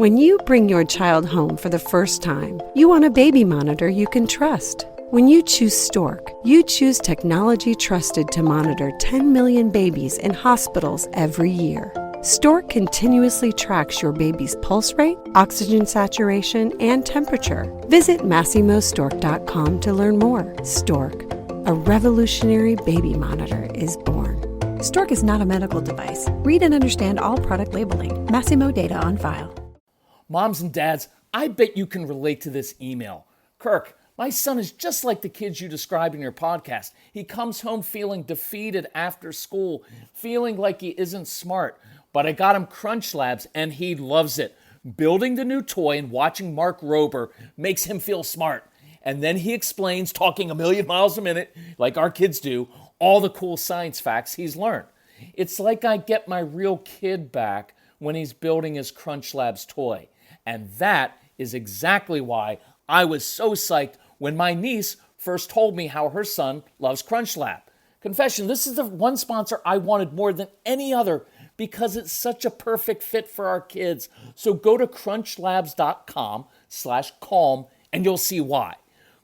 When you bring your child home for the first time, you want a baby monitor you can trust. When you choose Stork, you choose technology trusted to monitor 10 million babies in hospitals every year. Stork continuously tracks your baby's pulse rate, oxygen saturation, and temperature. Visit MassimoStork.com to learn more. Stork, a revolutionary baby monitor, is born. Stork is not a medical device. Read and understand all product labeling. Massimo data on file. Moms and dads, I bet you can relate to this email. Kirk, my son is just like the kids you described in your podcast. He comes home feeling defeated after school, feeling like he isn't smart. But I got him Crunch Labs and he loves it. Building the new toy and watching Mark Rober makes him feel smart. And then he explains, talking a million miles a minute, like our kids do, all the cool science facts he's learned. It's like I get my real kid back when he's building his Crunch Labs toy. And that is exactly why I was so psyched when my niece first told me how her son loves Crunch Lab. Confession, this is the one sponsor I wanted more than any other because it's such a perfect fit for our kids. So go to crunchlabs.com/calm and you'll see why.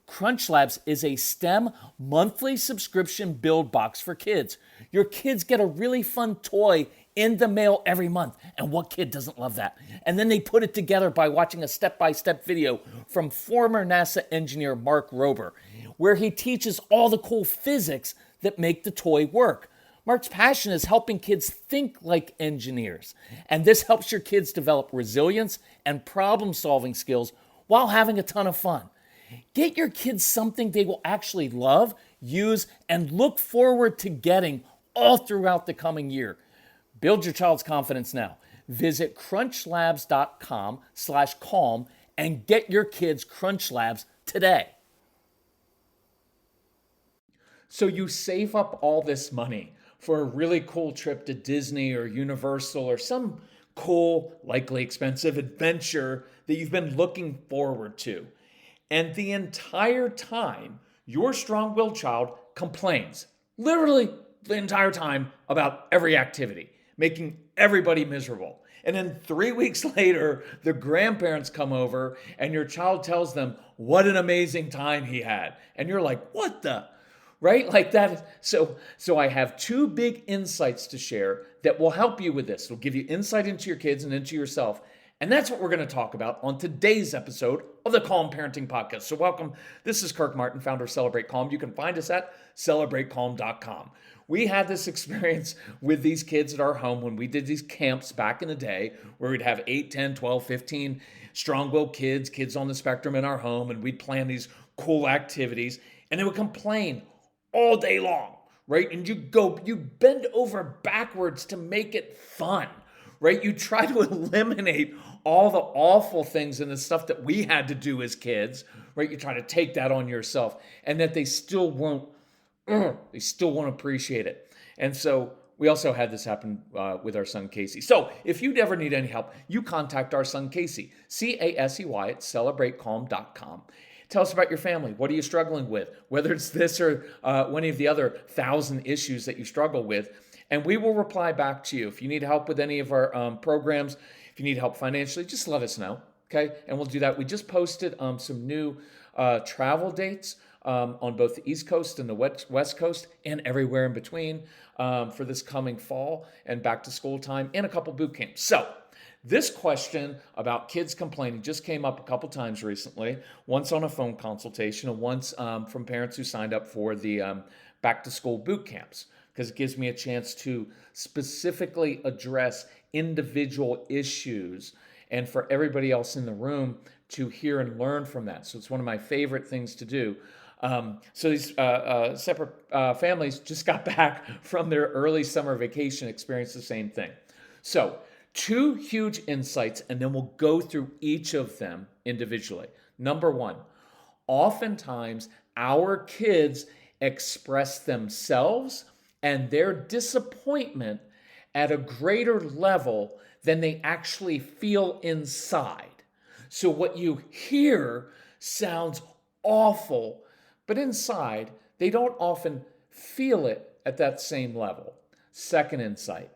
Crunch Labs is a STEM monthly subscription build box for kids. Your kids get a really fun toy in the mail every month. And what kid doesn't love that? And then they put it together by watching a step-by-step video from former NASA engineer Mark Rober, where he teaches all the cool physics that make the toy work. Mark's passion is helping kids think like engineers. And this helps your kids develop resilience and problem-solving skills while having a ton of fun. Get your kids something they will actually love, use, and look forward to getting all throughout the coming year. Build your child's confidence now. Visit crunchlabs.com/calm and get your kids Crunch Labs today. So you save up all this money for a really cool trip to Disney or Universal or some cool, likely expensive adventure that you've been looking forward to. And the entire time, your strong-willed child complains, literally the entire time, about every activity, making everybody miserable. And then 3 weeks later, the grandparents come over and your child tells them what an amazing time he had. And you're like, what the? Right? Like that. So I have two big insights to share that will help you with this. It'll give you insight into your kids and into yourself. And that's what we're going to talk about on today's episode of the Calm Parenting Podcast. So welcome. This is Kirk Martin, founder of Celebrate Calm. You can find us at celebratecalm.com. We had this experience with these kids at our home when we did these camps back in the day where we'd have 8, 10, 12, 15 strong-willed kids on the spectrum in our home, and we'd plan these cool activities, and they would complain all day long, right? And you bend over backwards to make it fun, right? You try to eliminate all the awful things and the stuff that we had to do as kids, right? You try to take that on yourself, and that they still won't appreciate it. And so we also had this happen with our son, Casey. So if you'd ever need any help, you contact our son, Casey, C-A-S-E-Y at celebratecalm.com. Tell us about your family. What are you struggling with? Whether it's this or any of the other 1,000 issues that you struggle with. And we will reply back to you. If you need help with any of our programs, if you need help financially, just let us know, okay? And we'll do that. We just posted some new travel dates on both the East Coast and the West Coast and everywhere in between for this coming fall and back to school time and a couple boot camps. So this question about kids complaining just came up a couple times recently, once on a phone consultation and once from parents who signed up for the back to school boot camps, because it gives me a chance to specifically address individual issues and for everybody else in the room to hear and learn from that. So it's one of my favorite things to do. So these separate families just got back from their early summer vacation, experienced the same thing. So 2 huge insights, and then we'll go through each of them individually. Number 1, oftentimes our kids express themselves and their disappointment at a greater level than they actually feel inside. So what you hear sounds awful, but inside, they don't often feel it at that same level. Second insight,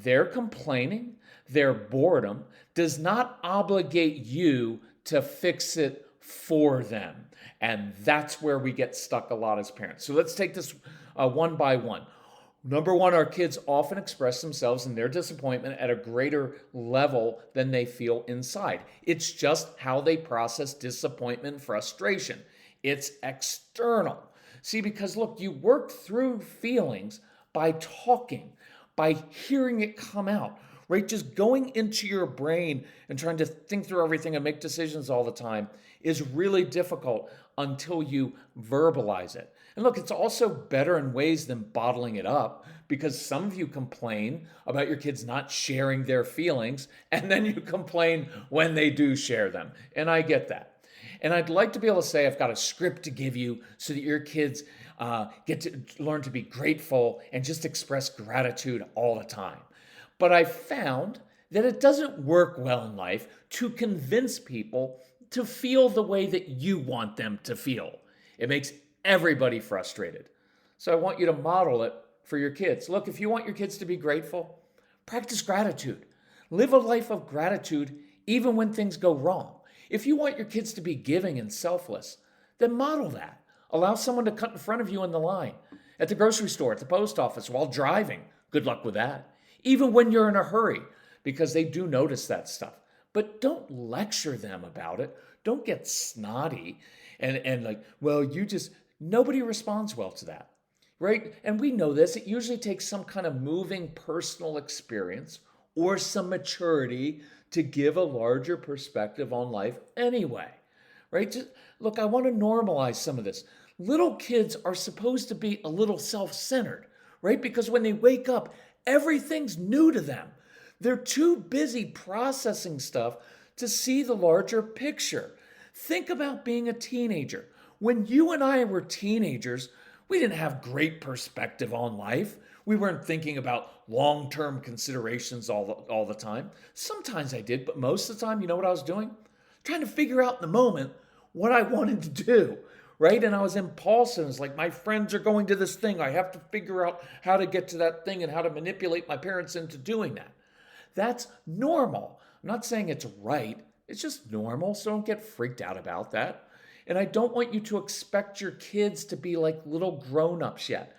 Their complaining, their boredom does not obligate you to fix it for them. And that's where we get stuck a lot as parents. So let's take this one by one. Number one, our kids often express themselves in their disappointment at a greater level than they feel inside. It's just how they process disappointment and frustration. It's external. See, because look, you work through feelings by talking, by hearing it come out, right? Just going into your brain and trying to think through everything and make decisions all the time is really difficult until you verbalize it. And look, it's also better in ways than bottling it up, because some of you complain about your kids not sharing their feelings, and then you complain when they do share them. And I get that. And I'd like to be able to say I've got a script to give you so that your kids get to learn to be grateful and just express gratitude all the time. But I found that it doesn't work well in life to convince people to feel the way that you want them to feel. It makes everybody frustrated. So I want you to model it for your kids. Look, if you want your kids to be grateful, practice gratitude. Live a life of gratitude even when things go wrong. If you want your kids to be giving and selfless, then model that. Allow someone to cut in front of you in the line, at the grocery store, at the post office, while driving. Good luck with that. Even when you're in a hurry, because they do notice that stuff. But don't lecture them about it. Don't get snotty and like, well, nobody responds well to that, right? And we know this. It usually takes some kind of moving personal experience or some maturity to give a larger perspective on life anyway, right? Look, I want to normalize some of this. Little kids are supposed to be a little self-centered, right? Because when they wake up, everything's new to them. They're too busy processing stuff to see the larger picture. Think about being a teenager. When you and I were teenagers, we didn't have great perspective on life. We weren't thinking about long-term considerations all the time. Sometimes I did, but most of the time, you know what I was doing? Trying to figure out in the moment what I wanted to do, right? And I was impulsive. It's like, my friends are going to this thing. I have to figure out how to get to that thing and how to manipulate my parents into doing that. That's normal. I'm not saying it's right. It's just normal, so don't get freaked out about that. And I don't want you to expect your kids to be like little grown-ups yet.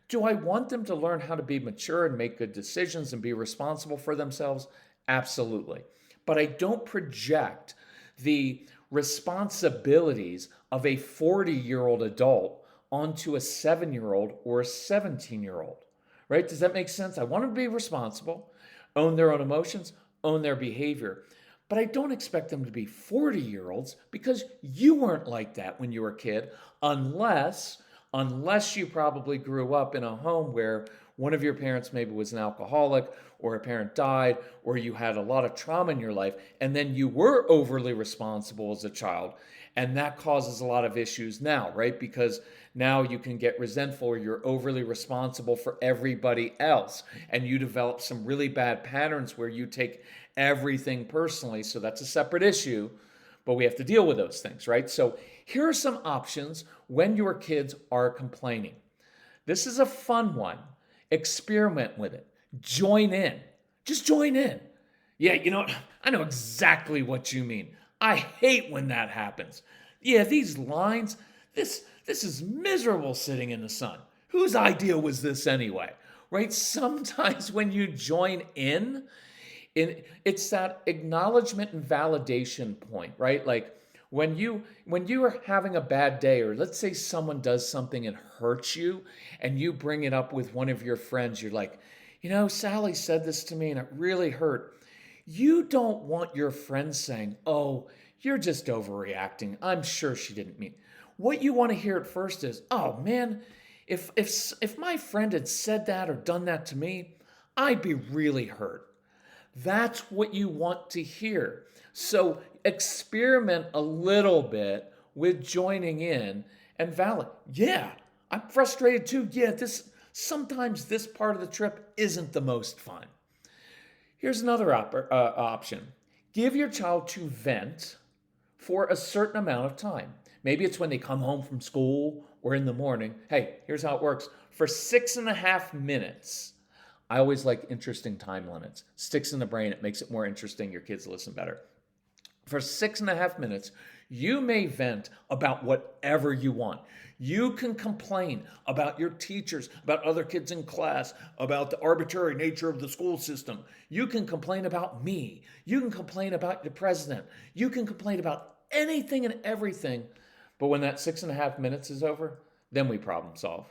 Do I want them to learn how to be mature and make good decisions and be responsible for themselves? Absolutely. But I don't project the responsibilities of a 40-year-old adult onto a 7-year-old or a 17-year-old, right? Does that make sense? I want them to be responsible, own their own emotions, own their behavior. But I don't expect them to be 40-year-olds because you weren't like that when you were a kid, unless you probably grew up in a home where one of your parents maybe was an alcoholic, or a parent died, or you had a lot of trauma in your life, and then you were overly responsible as a child. And that causes a lot of issues now, right? Because now you can get resentful, or you're overly responsible for everybody else, and you develop some really bad patterns where you take everything personally. So that's a separate issue, but we have to deal with those things, right? So here are some options when your kids are complaining. This is a fun one. Experiment with it. Join in. Just join in. Yeah, you know what? I know exactly what you mean. I hate when that happens. Yeah, these lines, this is miserable sitting in the sun. Whose idea was this anyway? Right? Sometimes when you join in, it's that acknowledgement and validation point, right? Like when you are having a bad day, or let's say someone does something and hurts you, and you bring it up with one of your friends, you're like, you know, Sally said this to me and it really hurt. You don't want your friends saying, oh, you're just overreacting. I'm sure she didn't mean. What you want to hear at first is, oh man, if my friend had said that or done that to me, I'd be really hurt. That's what you want to hear. So experiment a little bit with joining in and valid. Yeah, I'm frustrated too. Yeah, sometimes this part of the trip isn't the most fun. Here's another option. Give your child to vent for a certain amount of time. Maybe it's when they come home from school or in the morning. Hey, here's how it works. For 6.5 minutes, I always like interesting time limits. Sticks in the brain, it makes it more interesting. Your kids listen better. For 6.5 minutes, you may vent about whatever you want. You can complain about your teachers, about other kids in class, about the arbitrary nature of the school system. You can complain about me. You can complain about the president. You can complain about anything and everything. But when that 6.5 minutes is over, then we problem solve.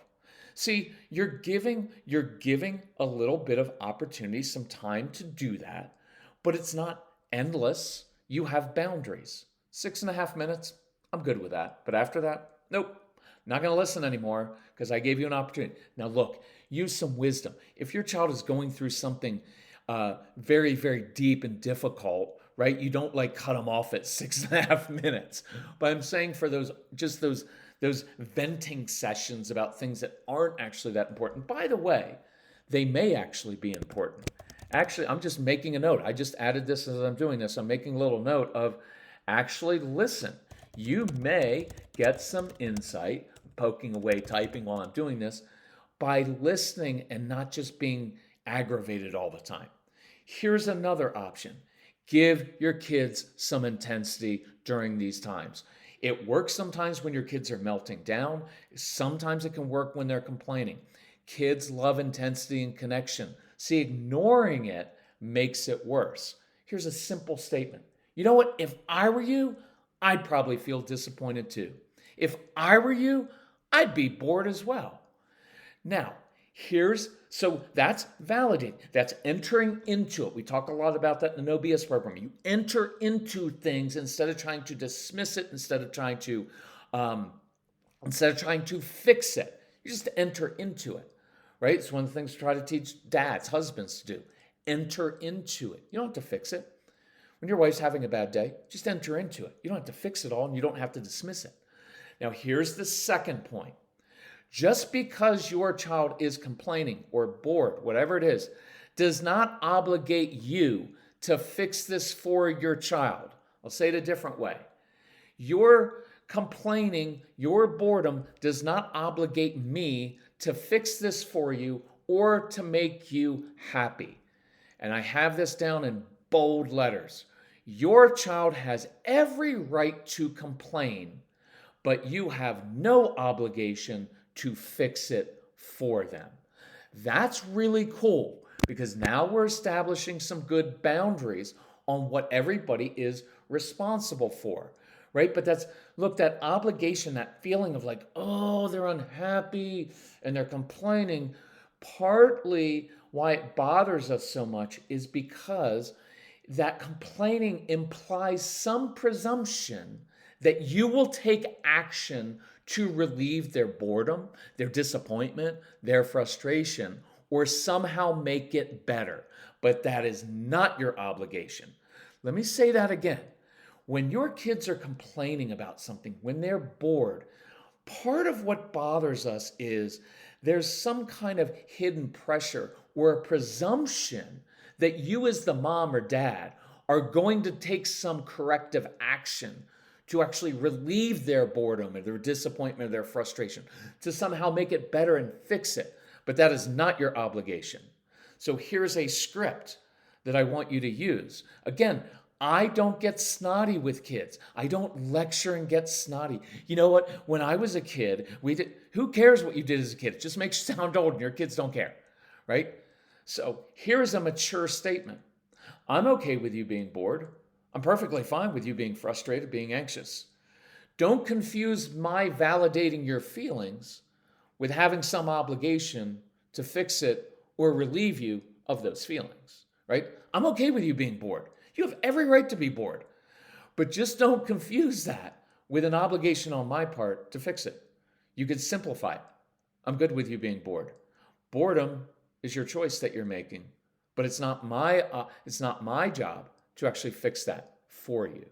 See, you're giving a little bit of opportunity, some time to do that, but it's not endless. You have boundaries. 6.5 minutes, I'm good with that. But after that, nope, not going to listen anymore because I gave you an opportunity. Now look, use some wisdom. If your child is going through something very, very deep and difficult, right? You don't like cut them off at 6.5 minutes. But I'm saying for those venting sessions about things that aren't actually that important. By the way, they may actually be important. Actually, I'm just making a note. I just added this as I'm doing this. I'm making a little note of actually listen. You may get some insight, poking away, typing while I'm doing this, by listening and not just being aggravated all the time. Here's another option. Give your kids some intensity during these times. It works sometimes when your kids are melting down. Sometimes it can work when they're complaining. Kids love intensity and connection. See, ignoring it makes it worse. Here's a simple statement. You know what? If I were you, I'd probably feel disappointed too. If I were you, I'd be bored as well. Now, so that's validating. That's entering into it. We talk a lot about that in the No BS program. You enter into things instead of trying to dismiss it, instead of trying to fix it. You just enter into it, right? It's one of the things we try to teach dads, husbands to do. Enter into it. You don't have to fix it. When your wife's having a bad day, just enter into it. You don't have to fix it all, and you don't have to dismiss it. Now, here's the second point. Just because your child is complaining or bored, whatever it is, does not obligate you to fix this for your child. I'll say it a different way. Your complaining, your boredom does not obligate me to fix this for you or to make you happy. And I have this down in bold letters. Your child has every right to complain, but you have no obligation to fix it for them. That's really cool because now we're establishing some good boundaries on what everybody is responsible for, right? But that obligation, that feeling of like, oh, they're unhappy and they're complaining. Partly why it bothers us so much is because that complaining implies some presumption that you will take action to relieve their boredom, their disappointment, their frustration, or somehow make it better. But that is not your obligation. Let me say that again. When your kids are complaining about something, when they're bored, part of what bothers us is there's some kind of hidden pressure or a presumption that you as the mom or dad are going to take some corrective action to actually relieve their boredom or their disappointment or their frustration, to somehow make it better and fix it. But that is not your obligation. So here's a script that I want you to use. Again, I don't get snotty with kids. I don't lecture and get snotty. You know what? When I was a kid, who cares what you did as a kid? It just makes you sound old and your kids don't care, right? So here's a mature statement. I'm okay with you being bored. I'm perfectly fine with you being frustrated, being anxious. Don't confuse my validating your feelings with having some obligation to fix it or relieve you of those feelings, right? I'm okay with you being bored. You have every right to be bored, but just don't confuse that with an obligation on my part to fix it. You could simplify it. I'm good with you being bored. Boredom is your choice that you're making, but it's not my job to actually fix that for you,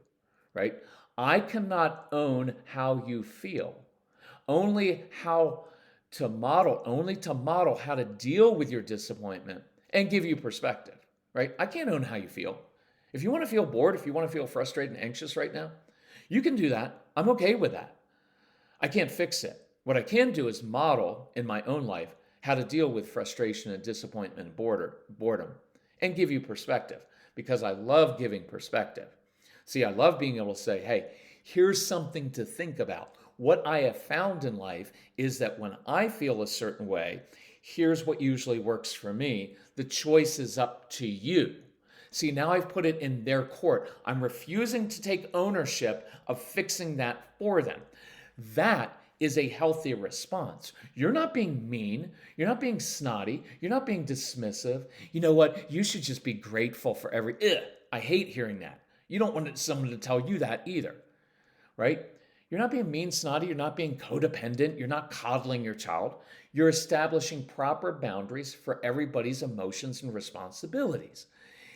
right? I cannot own how you feel, only to model how to deal with your disappointment and give you perspective, right? I can't own how you feel. If you want to feel bored, if you want to feel frustrated and anxious right now, you can do that. I'm okay with that. I can't fix it. What I can do is model in my own life how to deal with frustration and disappointment and boredom, and give you perspective, because I love giving perspective. See, I love being able to say, hey, here's something to think about. What I have found in life is that when I feel a certain way, here's what usually works for me. The choice is up to you. See, now I've put it in their court. I'm refusing to take ownership of fixing that for them. That is a healthy response. You're not being mean. You're not being snotty. You're not being dismissive. You know what? You should just be grateful for every... Ugh, I hate hearing that. You don't want someone to tell you that either, right? You're not being mean, snotty. You're not being codependent. You're not coddling your child. You're establishing proper boundaries for everybody's emotions and responsibilities.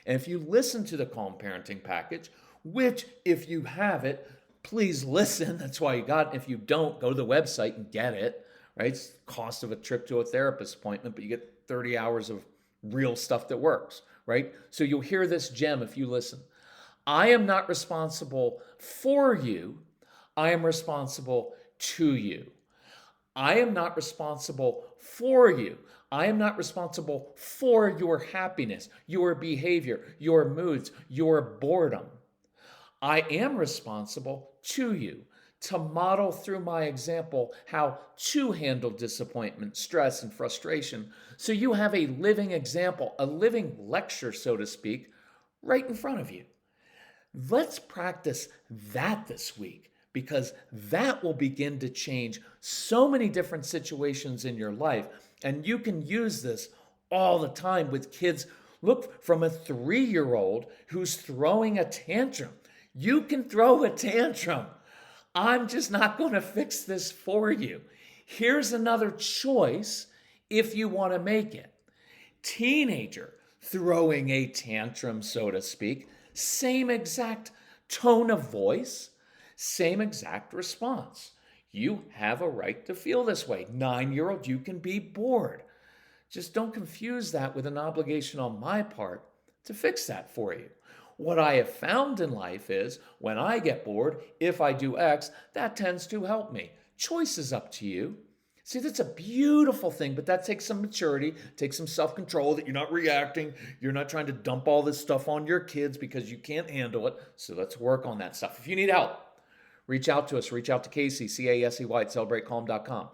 And if you listen to the Calm Parenting Package, which if you have it, please listen. That's why you got it. If you don't, go to the website and get it, right? It's the cost of a trip to a therapist appointment, but you get 30 hours of real stuff that works, right? So you'll hear this gem if you listen. I am not responsible for you. I am responsible to you. I am not responsible for you. I am not responsible for your happiness, your behavior, your moods, your boredom. I am responsible to you to model through my example how to handle disappointment, stress, and frustration, so you have a living example, a living lecture, so to speak, right in front of you. Let's practice that this week, because that will begin to change so many different situations in your life. And you can use this all the time with kids. Look, from a 3-year-old who's throwing a tantrum. You can throw a tantrum. I'm just not going to fix this for you. Here's another choice if you want to make it. Teenager throwing a tantrum, so to speak. Same exact tone of voice, same exact response. You have a right to feel this way. 9-year-old, you can be bored. Just don't confuse that with an obligation on my part to fix that for you. What I have found in life is when I get bored, if I do X, that tends to help me. Choice is up to you. See, that's a beautiful thing, but that takes some maturity, takes some self-control, that you're not reacting. You're not trying to dump all this stuff on your kids because you can't handle it. So let's work on that stuff. If you need help, reach out to us. Reach out to Casey, C-A-S-E-Y, at CelebrateCalm.com.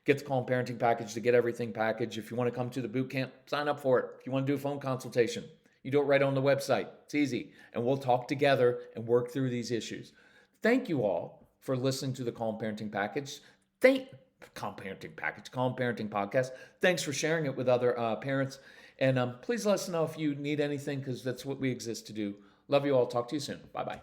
Get the Calm Parenting Package, the Get Everything package. If you want to come to the boot camp, sign up for it. If you want to do a phone consultation, you do it right on the website. It's easy. And we'll talk together and work through these issues. Thank you all for listening to the Calm Parenting Package. Calm Parenting Podcast. Thanks for sharing it with other parents. And please let us know if you need anything, because that's what we exist to do. Love you all. Talk to you soon. Bye-bye.